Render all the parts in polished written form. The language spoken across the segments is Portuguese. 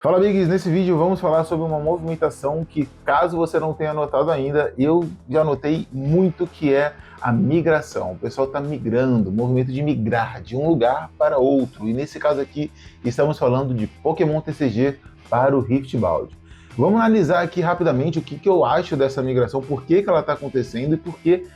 Fala, amigos! Nesse vídeo vamos falar sobre uma movimentação que, caso você não tenha notado ainda, eu já notei muito, que é a migração. O pessoal está migrando, o movimento de migrar de um lugar para outro. E nesse caso aqui, estamos falando de Pokémon TCG para o Rift Bound. Vamos analisar aqui rapidamente o que eu acho dessa migração, por que ela está acontecendo e por que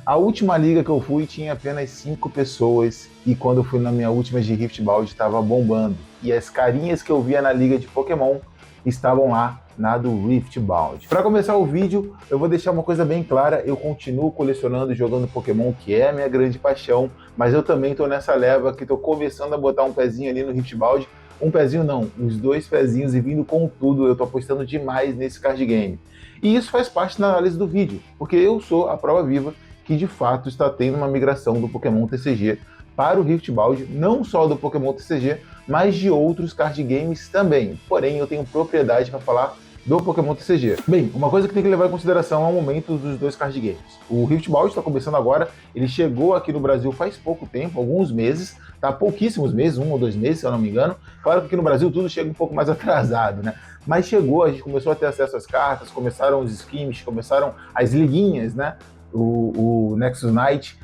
a última liga que eu fui tinha apenas 5 pessoas, e quando eu fui na minha última de Rift Bound estava bombando. E as carinhas que eu via na liga de Pokémon estavam lá na do Rift Bound. Para começar o vídeo, eu vou deixar uma coisa bem clara: eu continuo colecionando e jogando Pokémon, que é a minha grande paixão, mas eu também estou nessa leva que estou começando a botar um pezinho ali no Rift Bound. Um pezinho não, os 2 pezinhos, e vindo com tudo. Eu estou apostando demais nesse card game. E isso faz parte da análise do vídeo, porque eu sou a prova viva que de fato está tendo uma migração do Pokémon TCG para o Rift Bound, não só do Pokémon TCG, mas de outros card games também. Porém, eu tenho propriedade para falar do Pokémon TCG. Bem, uma coisa que tem que levar em consideração é o momento dos 2 card games. O Rift Bound está começando agora, ele chegou aqui no Brasil faz pouco tempo, alguns meses, tá? Pouquíssimos meses, 1 ou 2 meses, se eu não me engano. Claro que aqui no Brasil tudo chega um pouco mais atrasado, né? Mas chegou, a gente começou a ter acesso às cartas, começaram os schemes, começaram as liguinhas, né? O Nexus Knight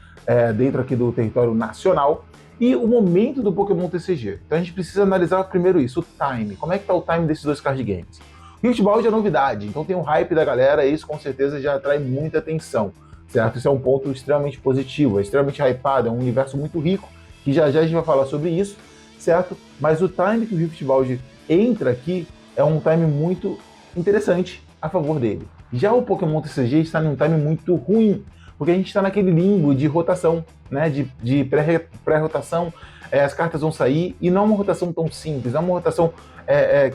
dentro aqui do território nacional, e o momento do Pokémon TCG. Então a gente precisa analisar primeiro isso, o time. Como é que tá o time desses 2 card games? Rift Bound é novidade, então tem um hype da galera, e isso com certeza já atrai muita atenção, certo? Isso é um ponto extremamente positivo, é extremamente hypado, é um universo muito rico, que já já a gente vai falar sobre isso, certo? Mas o time que o Rift Bound entra aqui é um time muito interessante a favor dele. Já o Pokémon TCG está num time muito ruim, porque a gente está naquele limbo de rotação, né? De pré-rotação, as cartas vão sair, e não é uma rotação tão simples, é uma rotação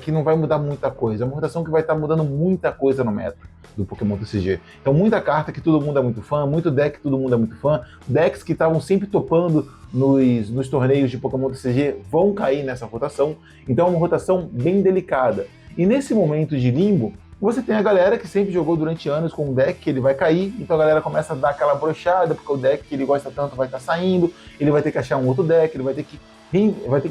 que não vai mudar muita coisa, é uma rotação que vai estar mudando muita coisa no meta do Pokémon TCG. Então muita carta que todo mundo é muito fã, muito deck que todo mundo é muito fã, decks que estavam sempre topando nos torneios de Pokémon TCG vão cair nessa rotação, então é uma rotação bem delicada. E nesse momento de limbo, você tem a galera que sempre jogou durante anos com um deck que ele vai cair, então a galera começa a dar aquela brochada, porque o deck que ele gosta tanto vai estar saindo, ele vai ter que achar um outro deck, ele vai ter que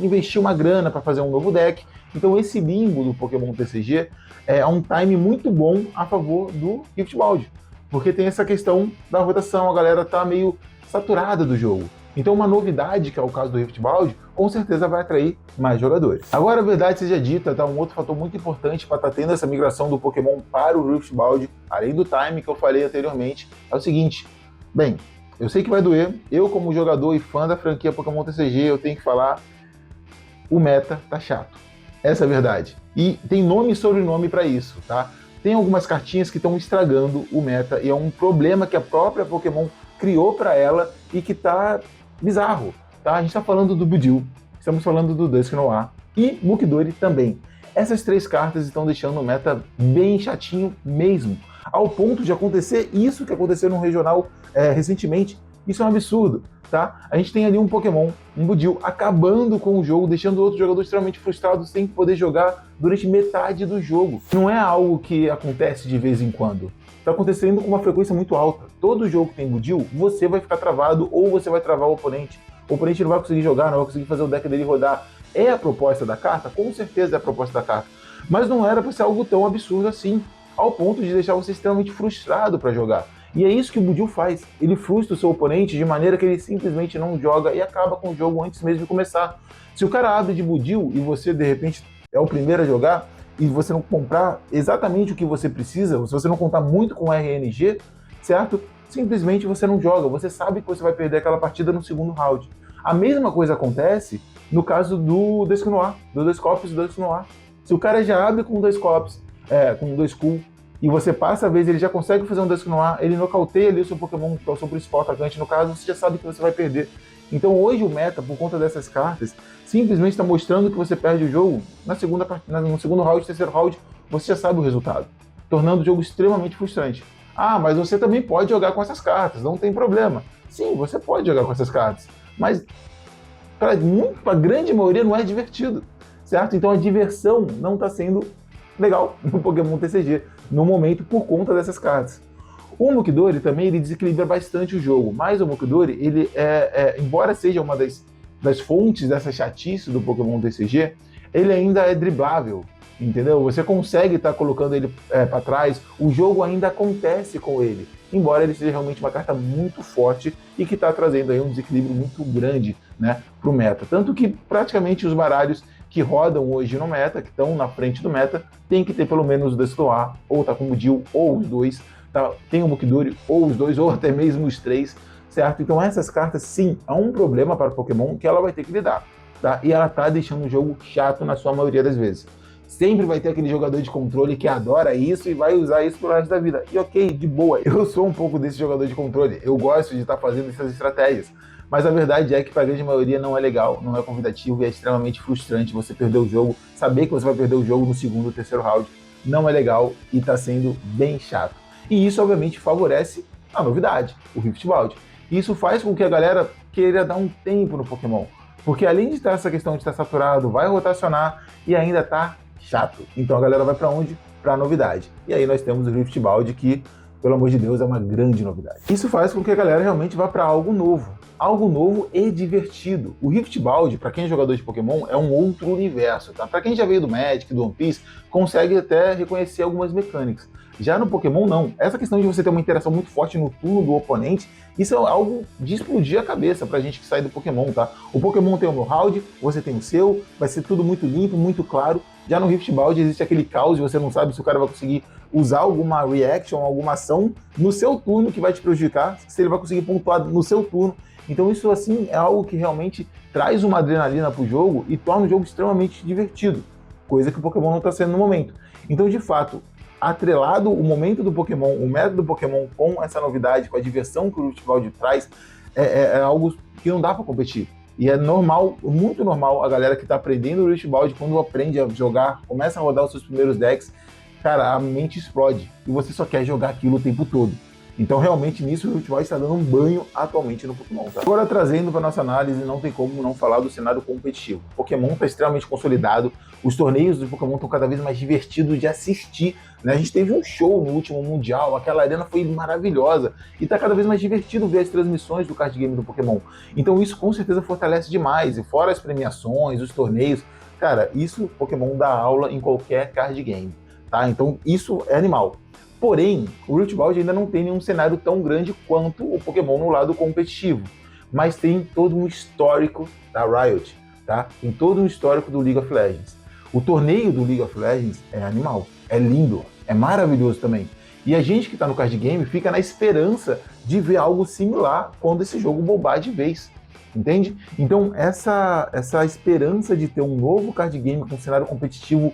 investir uma grana para fazer um novo deck. Então esse limbo do Pokémon TCG é um time muito bom a favor do Rift Bound, porque tem essa questão da rotação, a galera tá meio saturada do jogo. Então uma novidade, que é o caso do Rift Bound, com certeza vai atrair mais jogadores. Agora, a verdade seja dita, tá? Um outro fator muito importante para estar tendo essa migração do Pokémon para o Rift Bound, além do time que eu falei anteriormente, é o seguinte: bem, eu sei que vai doer, eu como jogador e fã da franquia Pokémon TCG, eu tenho que falar, o meta tá chato. Essa é a verdade. E tem nome e sobrenome para isso, tá? Tem algumas cartinhas que estão estragando o meta, e é um problema que a própria Pokémon criou para ela e que tá bizarro, tá? A gente tá falando do Budew, estamos falando do Dusknoir e Munkidori também. Essas 3 cartas estão deixando o meta bem chatinho mesmo, ao ponto de acontecer isso que aconteceu no regional recentemente. Isso é um absurdo, tá? A gente tem ali um Pokémon, um Budew, acabando com o jogo, deixando o outro jogador extremamente frustrado sem poder jogar durante metade do jogo. Não é algo que acontece de vez em quando. Está acontecendo com uma frequência muito alta. Todo jogo que tem Budew, você vai ficar travado, ou você vai travar o oponente. O oponente não vai conseguir jogar, não vai conseguir fazer o deck dele rodar. É a proposta da carta? Com certeza é a proposta da carta. Mas não era para ser algo tão absurdo assim, ao ponto de deixar você extremamente frustrado para jogar. E é isso que o Budew faz. Ele frustra o seu oponente de maneira que ele simplesmente não joga e acaba com o jogo antes mesmo de começar. Se o cara abre de Budew e você, de repente, é o primeiro a jogar, e você não comprar exatamente o que você precisa, se você não contar muito com RNG, certo? Simplesmente você não joga, você sabe que você vai perder aquela partida no segundo round. A mesma coisa acontece no caso do Dusknoir, do 2 copos do Dusknoir. Se o cara já abre com 2 copos, com 2 cool, e você passa a vez, ele já consegue fazer um Dusknoir, ele nocauteia ali o seu Pokémon, que é o seu principal atacante, no caso, você já sabe que você vai perder. Então hoje o meta, por conta dessas cartas, simplesmente está mostrando que você perde o jogo no segundo round, terceiro round, você já sabe o resultado, tornando o jogo extremamente frustrante. Ah, mas você também pode jogar com essas cartas, não tem problema. Sim, você pode jogar com essas cartas, mas para a grande maioria não é divertido, certo? Então a diversão não está sendo legal no Pokémon TCG no momento por conta dessas cartas. O Munkidori também ele desequilibra bastante o jogo, mas o Munkidori, ele embora seja uma das fontes dessa chatice do Pokémon TCG, ele ainda é driblável, entendeu? Você consegue estar colocando ele para trás, o jogo ainda acontece com ele, embora ele seja realmente uma carta muito forte e que está trazendo aí um desequilíbrio muito grande, né, para o meta. Tanto que praticamente os baralhos que rodam hoje no meta, que estão na frente do meta, tem que ter pelo menos o Destoar, ou tá com o Dil, ou os dois, tá? Tem o Mukidori, ou os dois, ou até mesmo os três, certo? Então essas cartas, sim, há um problema para o Pokémon que ela vai ter que lidar, tá? E ela tá deixando o jogo chato na sua maioria das vezes. Sempre vai ter aquele jogador de controle que adora isso e vai usar isso pro resto da vida. E ok, de boa, eu sou um pouco desse jogador de controle, eu gosto de estar fazendo essas estratégias. Mas a verdade é que para a grande maioria não é legal, não é convidativo e é extremamente frustrante você perder o jogo, saber que você vai perder o jogo no segundo ou terceiro round. Não é legal e está sendo bem chato. E isso, obviamente, favorece a novidade, o Rift Wild. Isso faz com que a galera queira dar um tempo no Pokémon. Porque além de estar essa questão de estar saturado, vai rotacionar e ainda está chato. Então a galera vai para onde? Para a novidade. E aí nós temos o Rift Wild que, pelo amor de Deus, é uma grande novidade. Isso faz com que a galera realmente vá para algo novo. Algo novo e divertido. O Rift Wild, para quem é jogador de Pokémon, é um outro universo, tá? Para quem já veio do Magic, do One Piece, consegue até reconhecer algumas mecânicas. Já no Pokémon, não. Essa questão de você ter uma interação muito forte no turno do oponente, isso é algo de explodir a cabeça pra gente que sai do Pokémon, tá? O Pokémon tem o meu round, você tem o seu, vai ser tudo muito limpo, muito claro. Já no Rift Wild existe aquele caos, você não sabe se o cara vai conseguir usar alguma reaction, alguma ação no seu turno que vai te prejudicar, se ele vai conseguir pontuar no seu turno. Então isso, assim, é algo que realmente traz uma adrenalina pro jogo e torna o jogo extremamente divertido, coisa que o Pokémon não está sendo no momento. Então, de fato, atrelado o momento do Pokémon, o método do Pokémon com essa novidade, com a diversão que o Rift Wild traz, é algo que não dá para competir. E é normal, muito normal, a galera que está aprendendo o Rift Wild, quando aprende a jogar, começa a rodar os seus primeiros decks, cara, a mente explode e você só quer jogar aquilo o tempo todo. Então, realmente, nisso, o Rift Wild está dando um banho atualmente no Pokémon. Tá? Agora, trazendo para nossa análise, não tem como não falar do cenário competitivo. O Pokémon está extremamente consolidado, os torneios do Pokémon estão cada vez mais divertidos de assistir. Né? A gente teve um show no último Mundial, aquela arena foi maravilhosa, e está cada vez mais divertido ver as transmissões do card game do Pokémon. Então, isso com certeza fortalece demais, e fora as premiações, os torneios, cara, isso Pokémon dá aula em qualquer card game. Tá? Então, isso é animal. Porém, o Rift Wild ainda não tem nenhum cenário tão grande quanto o Pokémon no lado competitivo, mas tem todo um histórico da Riot, tá? Tem todo um histórico do League of Legends. O torneio do League of Legends é animal, é lindo, é maravilhoso também. E a gente que está no card game fica na esperança de ver algo similar quando esse jogo bombar de vez, entende? Então essa esperança de ter um novo card game com um cenário competitivo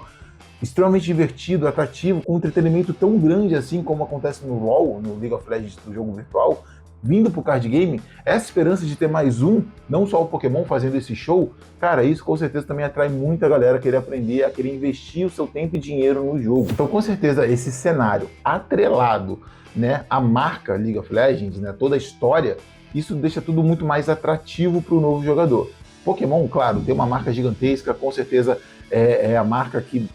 extremamente divertido, atrativo, com um entretenimento tão grande assim como acontece no LoL, no League of Legends do jogo virtual, vindo pro card game, essa esperança de ter mais um, não só o Pokémon fazendo esse show, cara, isso com certeza também atrai muita galera a querer aprender, a querer investir o seu tempo e dinheiro no jogo. Então, com certeza, esse cenário atrelado, né, à marca League of Legends, né, toda a história, isso deixa tudo muito mais atrativo para o novo jogador. Pokémon, claro, tem uma marca gigantesca, com certeza é a marca que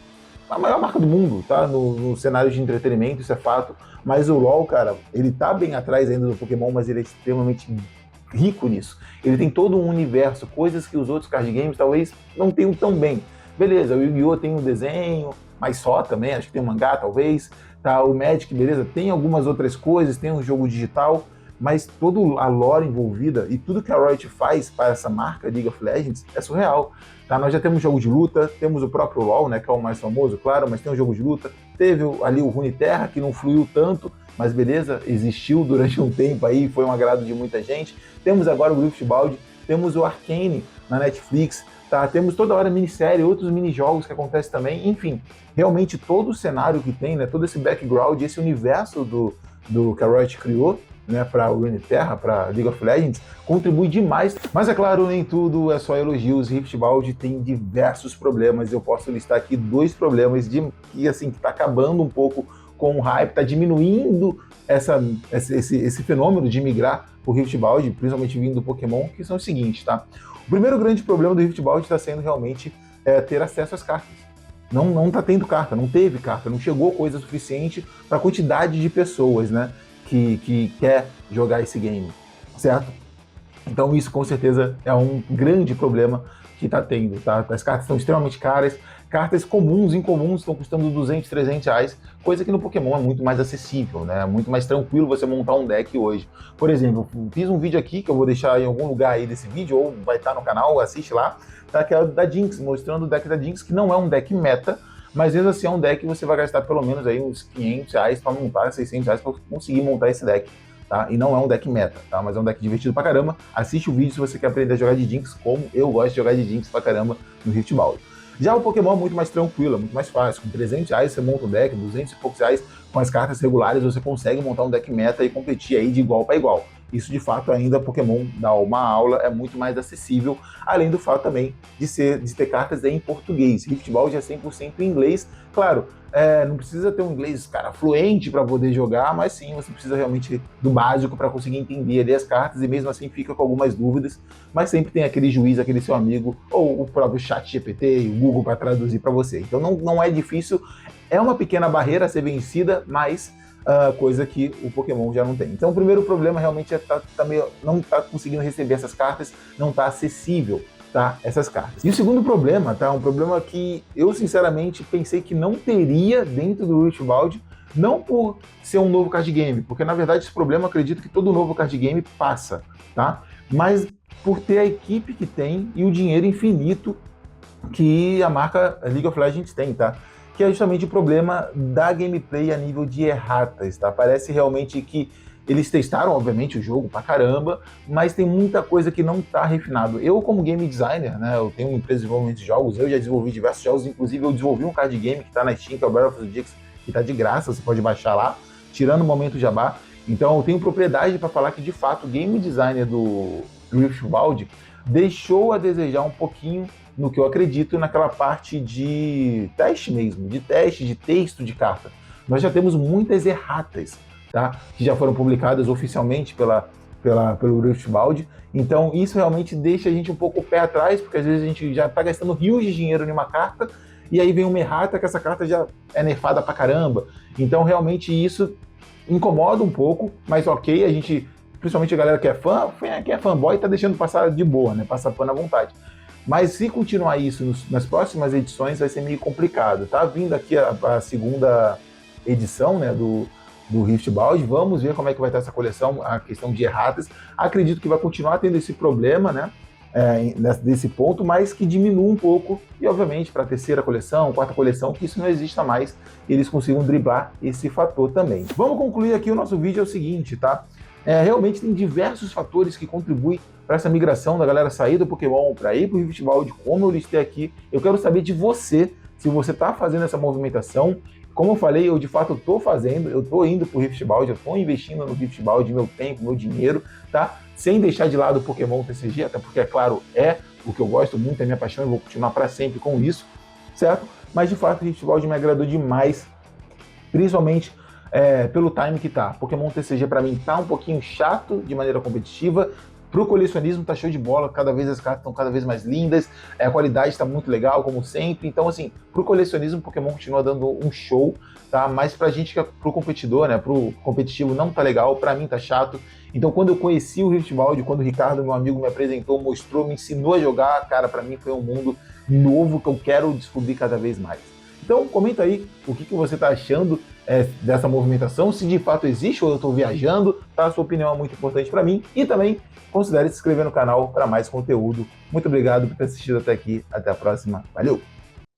a maior marca do mundo, tá? No cenário de entretenimento, isso é fato. Mas o LoL, cara, ele tá bem atrás ainda do Pokémon, mas ele é extremamente rico nisso. Ele tem todo um universo, coisas que os outros card games talvez não tenham tão bem. Beleza, o Yu-Gi-Oh! Tem um desenho, mas só também, acho que tem um mangá talvez. Tá? O Magic, beleza, tem algumas outras coisas, tem um jogo digital, mas toda a lore envolvida e tudo que a Riot faz para essa marca League of Legends é surreal. Tá? Nós já temos jogo de luta, temos o próprio LoL, né, que é o mais famoso, claro, mas tem um jogo de luta. Teve ali o Runeterra, que não fluiu tanto, mas beleza, existiu durante um tempo aí, foi um agrado de muita gente. Temos agora o Rift Wild, temos o Arcane na Netflix, tá? Temos toda hora minissérie, outros minijogos que acontecem também, enfim, realmente todo o cenário que tem, né, todo esse background, esse universo do que a Riot criou, né, para o Runeterra, para League of Legends, contribui demais. Mas é claro, nem tudo é só elogios. Rift Wild tem diversos problemas. Eu posso listar aqui 2 problemas que assim está acabando um pouco com o hype, está diminuindo esse fenômeno de migrar para o Rift Wild, principalmente vindo do Pokémon, que são os seguintes, tá? O primeiro grande problema do Rift Wild está sendo realmente ter acesso às cartas. Não está tendo carta, não teve carta, não chegou coisa suficiente para a quantidade de pessoas, né, que quer jogar esse game, certo? Então isso com certeza é um grande problema que está tendo, tá? As cartas estão extremamente caras, cartas comuns, incomuns, estão custando 200, 300 reais, coisa que no Pokémon é muito mais acessível, né? É muito mais tranquilo você montar um deck hoje. Por exemplo, eu fiz um vídeo aqui, que eu vou deixar em algum lugar aí desse vídeo, ou vai estar no canal, assiste lá, tá? Que é o da Jinx, mostrando o deck da Jinx, que não é um deck meta, mas mesmo assim é um deck que você vai gastar pelo menos aí uns 500 reais para montar, 600 reais para conseguir montar esse deck. Tá? E não é um deck meta, tá? Mas é um deck divertido pra caramba. Assiste o vídeo se você quer aprender a jogar de Jinx, como eu gosto de jogar de Jinx pra caramba no Rift Bound. Já o Pokémon é muito mais tranquilo, é muito mais fácil. Com 300 reais você monta um deck, 200 e poucos reais com as cartas regulares você consegue montar um deck meta e competir aí de igual para igual. Isso de fato ainda Pokémon dá uma aula, é muito mais acessível, além do fato também de ter cartas em português. Rift Bound é 100% em inglês, claro. Não precisa ter um inglês, cara, fluente para poder jogar, mas sim, você precisa realmente do básico para conseguir entender ali as cartas e mesmo assim fica com algumas dúvidas, mas sempre tem aquele juiz, aquele seu amigo, ou o próprio chat GPT e o Google para traduzir para você. Então não é difícil, é uma pequena barreira a ser vencida, mas coisa que o Pokémon já não tem. Então o primeiro problema realmente é não tá conseguindo receber essas cartas, não tá acessível, tá, essas cartas. E o segundo problema, tá, um problema que eu sinceramente pensei que não teria dentro do Rift Bound, não por ser um novo card game, porque na verdade esse problema eu acredito que todo novo card game passa, tá, mas por ter a equipe que tem e o dinheiro infinito que a marca League of Legends tem, tá? Que é justamente o problema da gameplay a nível de erratas, tá? Parece realmente que eles testaram, obviamente, o jogo pra caramba, mas tem muita coisa que não tá refinado. Eu, como game designer, né, eu tenho uma empresa de desenvolvimento de jogos, eu já desenvolvi diversos jogos, inclusive eu desenvolvi um card game que tá na Steam, que é o Battle of the Jinx, que tá de graça, você pode baixar lá, tirando o momento jabá. Então eu tenho propriedade para falar que, de fato, o game designer do Rift Bound deixou a desejar um pouquinho no que eu acredito naquela parte de teste mesmo, de teste, de texto de carta. Nós já temos muitas erratas, tá? Que já foram publicadas oficialmente pelo Rift Bound. Então isso realmente deixa a gente um pouco o pé atrás, porque às vezes a gente já está gastando rios de dinheiro em uma carta, e aí vem uma errata que essa carta já é nerfada pra caramba. Então realmente isso incomoda um pouco, mas ok, a gente, principalmente a galera que é fã, que é fanboy, tá deixando passar de boa, né? Passar pano à vontade. Mas se continuar isso nas próximas edições, vai ser meio complicado. Tá vindo aqui a segunda edição, né, do Rift Bound. Vamos ver como é que vai estar essa coleção, a questão de erratas. Acredito que vai continuar tendo esse problema, né, desse ponto, mas que diminua um pouco. E, obviamente, para a terceira coleção, quarta coleção, que isso não exista mais, eles consigam driblar esse fator também. Vamos concluir aqui o nosso vídeo, é o seguinte, tá? Realmente tem diversos fatores que contribuem para essa migração da galera sair do Pokémon para ir para o Rift Bound, como eu listei aqui. Eu quero saber de você, se você está fazendo essa movimentação. Como eu falei, eu de fato estou fazendo, eu estou indo para o Rift Bound, eu estou investindo no Rift Bound, meu tempo, meu dinheiro, tá? Sem deixar de lado o Pokémon TCG, até porque, é claro, é o que eu gosto muito, é minha paixão, eu vou continuar para sempre com isso, certo? Mas de fato o Rift Bound me agradou demais, principalmente pelo time que tá. Pokémon TCG para mim tá um pouquinho chato de maneira competitiva. Pro colecionismo tá show de bola, cada vez as cartas estão cada vez mais lindas, a qualidade está muito legal, como sempre. Então, assim, pro colecionismo, Pokémon continua dando um show, tá? Mas pra gente que é pro competidor, né, pro competitivo não tá legal, pra mim tá chato. Então, quando eu conheci o Rift Bound, quando o Ricardo, meu amigo, me apresentou, mostrou, me ensinou a jogar, cara, pra mim foi um mundo novo que eu quero descobrir cada vez mais. Então, comenta aí o que você tá achando dessa movimentação, se de fato existe ou eu estou viajando, tá? A sua opinião é muito importante para mim. E também considere se inscrever no canal para mais conteúdo. Muito obrigado por ter assistido até aqui. Até a próxima. Valeu!